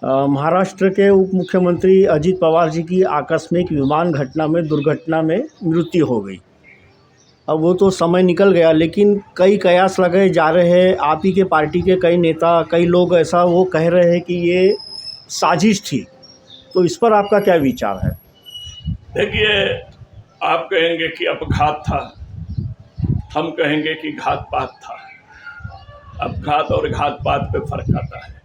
महाराष्ट्र के उप मुख्यमंत्री अजित पवार जी की आकस्मिक विमान घटना में दुर्घटना में मृत्यु हो गई। अब वो तो समय निकल गया, लेकिन कई कयास लगाए जा रहे हैं। आप ही के पार्टी के कई नेता, कई लोग ऐसा वो कह रहे हैं कि ये साजिश थी। तो इस पर आपका क्या विचार है? देखिए, आप कहेंगे कि अपघात था, हम कहेंगे कि घात-पात था। अपघात और घात-पात पे फर्क आता है।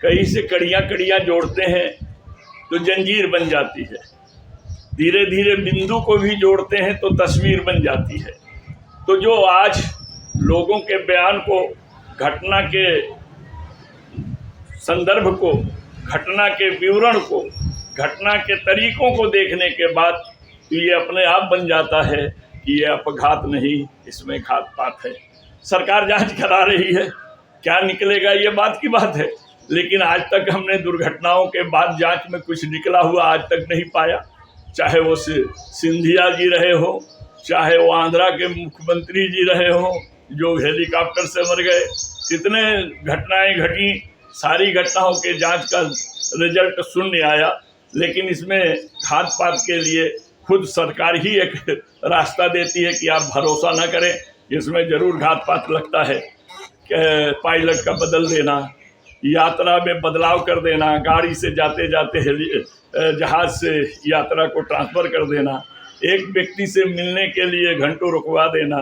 कहीं से कड़ियाँ जोड़ते हैं तो जंजीर बन जाती है, धीरे धीरे बिंदु को भी जोड़ते हैं तो तस्वीर बन जाती है। तो जो आज लोगों के बयान को, घटना के संदर्भ को, घटना के विवरण को, घटना के तरीकों को देखने के बाद तो ये अपने आप बन जाता है कि ये अपघात नहीं, इसमें घात-पात है। सरकार जांच करा रही है, क्या निकलेगा ये बात की बात है, लेकिन आज तक हमने दुर्घटनाओं के बाद जांच में कुछ निकला हुआ आज तक नहीं पाया। चाहे वो सिंधिया जी रहे हो, चाहे वो आंध्रा के मुख्यमंत्री जी रहे हो जो हेलीकॉप्टर से मर गए, कितने घटनाएं घटी, सारी घटनाओं के जांच का रिजल्ट शून्य आया। लेकिन इसमें घात-पात के लिए खुद सरकार ही एक रास्ता देती है कि आप भरोसा ना करें, इसमें ज़रूर घात-पात लगता है। पायलट का बदल देना, यात्रा में बदलाव कर देना, गाड़ी से जाते जाते जहाज़ से यात्रा को ट्रांसफ़र कर देना, एक व्यक्ति से मिलने के लिए घंटों रुकवा देना,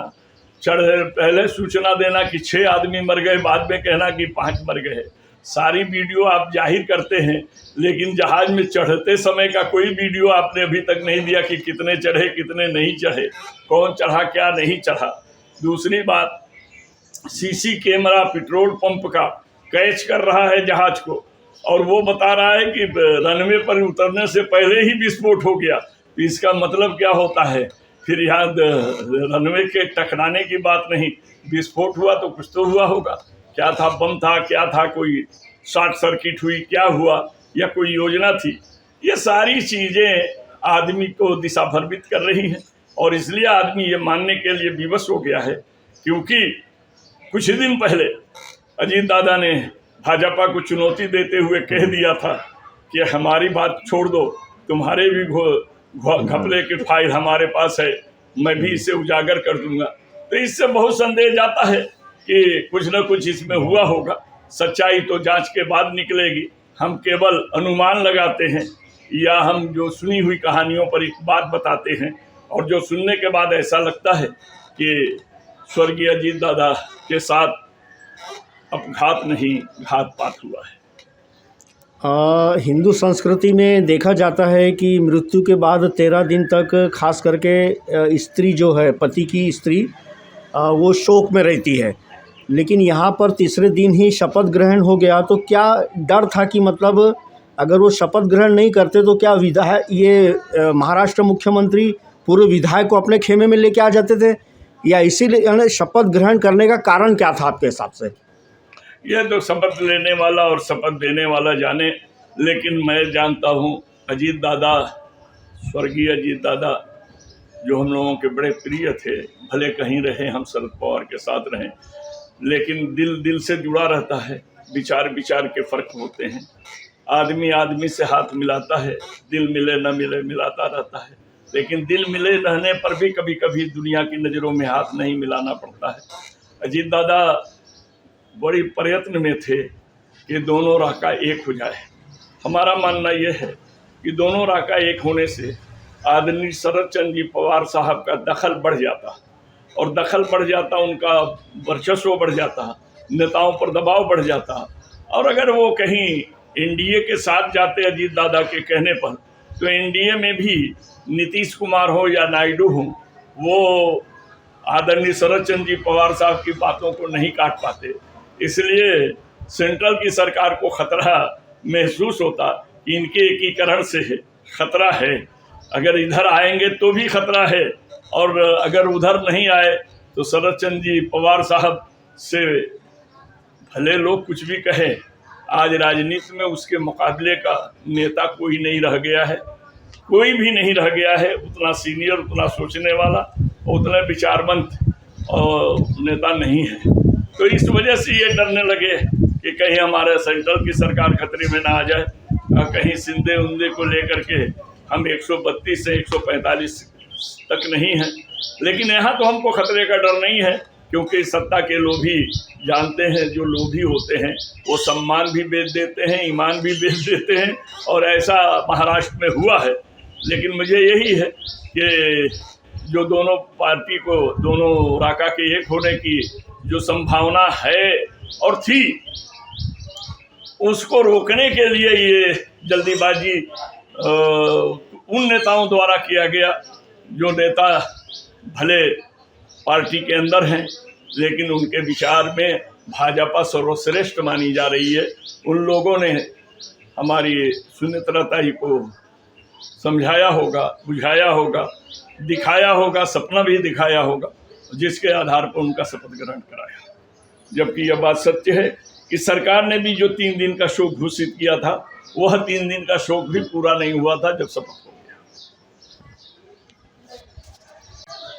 पहले सूचना देना कि 6 आदमी मर गए, बाद में कहना कि 5 मर गए। सारी वीडियो आप जाहिर करते हैं, लेकिन जहाज़ में चढ़ते समय का कोई वीडियो आपने अभी तक नहीं दिया कि कितने चढ़े, कितने नहीं चढ़े, कौन चढ़ा, क्या नहीं चढ़ा। दूसरी बात, सीसी कैमरा पेट्रोल पंप का कैच कर रहा है जहाज को, और वो बता रहा है कि रनवे पर उतरने से पहले ही विस्फोट हो गया। तो इसका मतलब क्या होता है? फिर यहाँ रनवे के टकराने की बात नहीं, विस्फोट हुआ तो कुछ तो हुआ होगा। क्या था? बम था? क्या था? कोई शॉर्ट सर्किट हुई? क्या हुआ? या कोई योजना थी? ये सारी चीज़ें आदमी को दिशा भ्रमित कर रही हैं, और इसलिए आदमी ये मानने के लिए विवश हो गया है। क्योंकि कुछ दिन पहले अजीत दादा ने भाजपा को चुनौती देते हुए कह दिया था कि हमारी बात छोड़ दो, तुम्हारे भी घपले के फाइल हमारे पास है, मैं भी इसे उजागर कर दूंगा। तो इससे बहुत संदेह जाता है कि कुछ न कुछ इसमें हुआ होगा। सच्चाई तो जांच के बाद निकलेगी। हम केवल अनुमान लगाते हैं, या हम जो सुनी हुई कहानियों पर एक बात बताते हैं, और जो सुनने के बाद ऐसा लगता है कि स्वर्गीय अजीत दादा के साथ अपघात नहीं, घात-पात हुआ है। हिंदू संस्कृति में देखा जाता है कि मृत्यु के बाद 13 दिन तक खास करके स्त्री जो है, पति की स्त्री, वो शोक में रहती है। लेकिन यहाँ पर तीसरे दिन ही शपथ ग्रहण हो गया। तो क्या डर था कि मतलब अगर वो शपथ ग्रहण नहीं करते तो क्या विधायक महाराष्ट्र मुख्यमंत्री पूरे विधायक को अपने खेमे में लेके आ जाते थे, या इसीलिए शपथ ग्रहण करने का कारण क्या था आपके हिसाब से? यह तो शपथ लेने वाला और शपथ देने वाला जाने, लेकिन मैं जानता हूँ अजीत दादा, स्वर्गीय अजीत दादा जो हम लोगों के बड़े प्रिय थे, भले कहीं रहे, हम शरद पवार के साथ रहें, लेकिन दिल से जुड़ा रहता है। विचार के फर्क होते हैं। आदमी से हाथ मिलाता है, दिल मिले न मिले मिलाता रहता है, लेकिन दिल मिले रहने पर भी कभी कभी दुनिया की नज़रों में हाथ नहीं मिलाना पड़ता है। अजीत दादा बड़ी प्रयत्न में थे कि दोनों राका एक हो जाए। हमारा मानना यह है कि दोनों राका एक होने से आदरणीय शरद चंद्र जी पवार साहब का दखल बढ़ जाता, और दखल बढ़ जाता, उनका वर्चस्व बढ़ जाता, नेताओं पर दबाव बढ़ जाता। और अगर वो कहीं एनडीए के साथ जाते अजीत दादा के कहने पर, तो एनडीए में भी नीतीश कुमार हो या नायडू हो, वो आदरणीय शरद चंद्र जी पवार साहब की बातों को नहीं काट पाते। इसलिए सेंट्रल की सरकार को खतरा महसूस होता कि इनके एकीकरण से खतरा है। अगर इधर आएंगे तो भी खतरा है, और अगर उधर नहीं आए तो शरद चंद्र जी पवार साहब से भले लोग कुछ भी कहें, आज राजनीति में उसके मुकाबले का नेता कोई नहीं रह गया है, कोई भी नहीं रह गया है उतना सीनियर, उतना सोचने वाला, उतना विचारवंत और नेता नहीं है। तो इस वजह से ये डरने लगे कि कहीं हमारे सेंट्रल की सरकार खतरे में ना आ जाए, कहीं सिंधे उंदे को लेकर के हम 132 से 145 तक नहीं हैं। लेकिन यहाँ तो हमको खतरे का डर नहीं है, क्योंकि सत्ता के लोभी जानते हैं, जो लोभी होते हैं वो सम्मान भी बेच देते हैं, ईमान भी बेच देते हैं, और ऐसा महाराष्ट्र में हुआ है। लेकिन मुझे यही है कि जो दोनों पार्टी को, दोनों राका के एक होने की जो संभावना है और थी, उसको रोकने के लिए ये जल्दीबाजी उन नेताओं द्वारा किया गया जो नेता भले पार्टी के अंदर हैं, लेकिन उनके विचार में भाजपा सर्वश्रेष्ठ मानी जा रही है। उन लोगों ने हमारी सुनेत्रता ही को समझाया होगा, बुझाया होगा, दिखाया होगा, सपना भी दिखाया होगा, जिसके आधार पर उनका शपथ ग्रहण कराया। जबकि यह बात सत्य है कि सरकार ने भी जो 3 दिन का शोक घोषित किया था, वह 3 दिन का शोक भी पूरा नहीं हुआ था जब शपथ हो गया।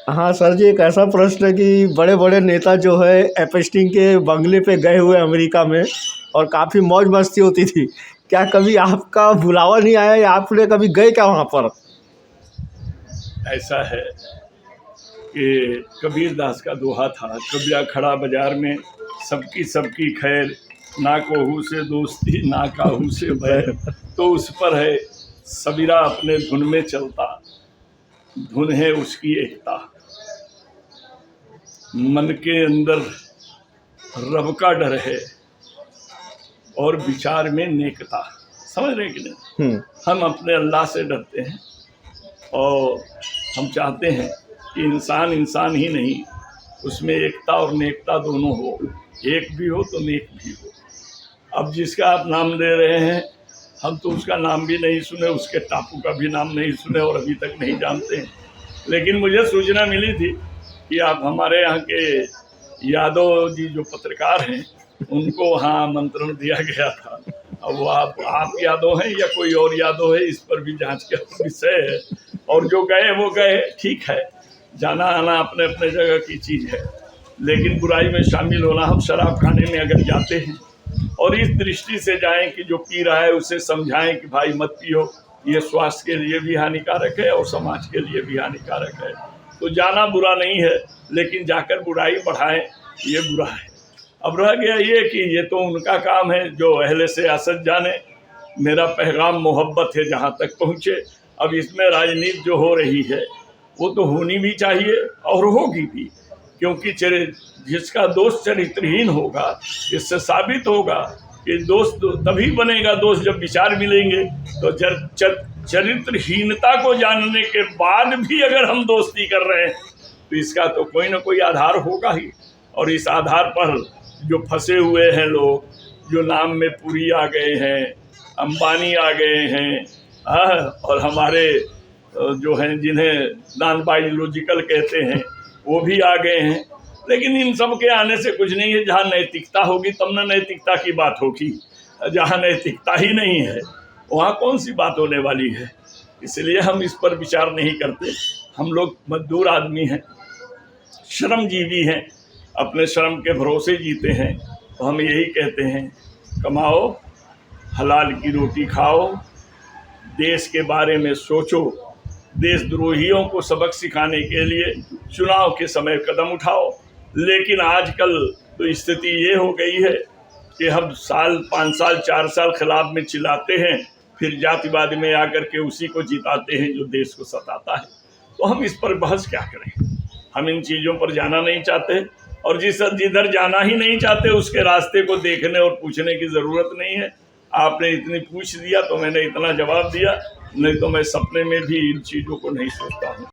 हाँ सर जी, एक ऐसा प्रश्न है कि बड़े बड़े नेता जो है एपस्टीन के बंगले पे गए हुए अमेरिका में, और काफ़ी मौज मस्ती होती थी। क्या कभी आपका बुलावा नहीं आया या आपने कभी गए क्या वहाँ पर? ऐसा है कि कबीर दास का दोहा था, कबिया खड़ा बाजार में सबकी सबकी खैर, ना कोहू से दोस्ती ना काहू से बैर। तो उस पर है सबीरा अपने धुन में चलता, धुन है उसकी एकता, मन के अंदर रब का डर है और विचार में नेकता। समझ रहे कि नहीं? हम अपने अल्लाह से डरते हैं और हम चाहते हैं कि इंसान इंसान ही नहीं, उसमें एकता और नेकता दोनों हो, एक भी हो तो नेक भी हो। अब जिसका आप नाम ले रहे हैं, हम तो उसका नाम भी नहीं सुने, उसके टापू का भी नाम नहीं सुने और अभी तक नहीं जानते हैं। लेकिन मुझे सूचना मिली थी कि आप हमारे यहाँ के यादव जी जो पत्रकार हैं, उनको वहाँ आमंत्रण दिया गया था। अब वो आप यादव हैं या कोई और यादव है, इस पर भी जांच का विषय है। और जो गए वो गए, ठीक है, जाना आना अपने अपने जगह की चीज़ है, लेकिन बुराई में शामिल होना, हम शराब खाने में अगर जाते हैं और इस दृष्टि से जाएं कि जो पी रहा है उसे समझाएं कि भाई मत पियो, ये स्वास्थ्य के लिए भी हानिकारक है और समाज के लिए भी हानिकारक है, तो जाना बुरा नहीं है, लेकिन जाकर बुराई बढ़ाएं ये बुरा है। अब रह गया ये कि ये तो उनका काम है, जो अहले सियासत जाने। मेरा पैगाम मोहब्बत है जहाँ तक पहुँचे। अब इसमें राजनीति जो हो रही है वो तो होनी भी चाहिए और होगी भी, क्योंकि जिसका दोस्त चरित्रहीन होगा, इससे साबित होगा कि दोस्त तभी बनेगा दोस्त जब विचार मिलेंगे। तो चरित्रहीनता को जानने के बाद भी अगर हम दोस्ती कर रहे हैं तो इसका तो कोई ना कोई आधार होगा ही। और इस आधार पर जो फंसे हुए हैं लोग, जो नाम में पुरी आ गए हैं, अंबानी आ गए हैं, और हमारे जो हैं जिन्हें नॉन बायोलॉजिकल कहते हैं वो भी आ गए हैं। लेकिन इन सब के आने से कुछ नहीं है। जहाँ नैतिकता होगी तब न नैतिकता की बात होगी, जहाँ नैतिकता ही नहीं है वहाँ कौन सी बात होने वाली है। इसलिए हम इस पर विचार नहीं करते। हम लोग मजदूर आदमी हैं, श्रमजीवी हैं, अपने श्रम के भरोसे जीते हैं। तो हम यही कहते हैं, कमाओ, हलाल की रोटी खाओ, देश के बारे में सोचो, देशद्रोहियों को सबक सिखाने के लिए चुनाव के समय कदम उठाओ। लेकिन आजकल तो स्थिति ये हो गई है कि हम 5 साल 4 साल खिलाफ में चिल्लाते हैं, फिर जातिवाद में आकर के उसी को जिताते हैं जो देश को सताता है। तो हम इस पर बहस क्या करें? हम इन चीज़ों पर जाना नहीं चाहते, और जिधर जाना ही नहीं चाहते उसके रास्ते को देखने और पूछने की ज़रूरत नहीं है। आपने इतनी पूछ दिया तो मैंने इतना जवाब दिया, नहीं तो मैं सपने में भी इन चीज़ों को नहीं सोचता हूँ।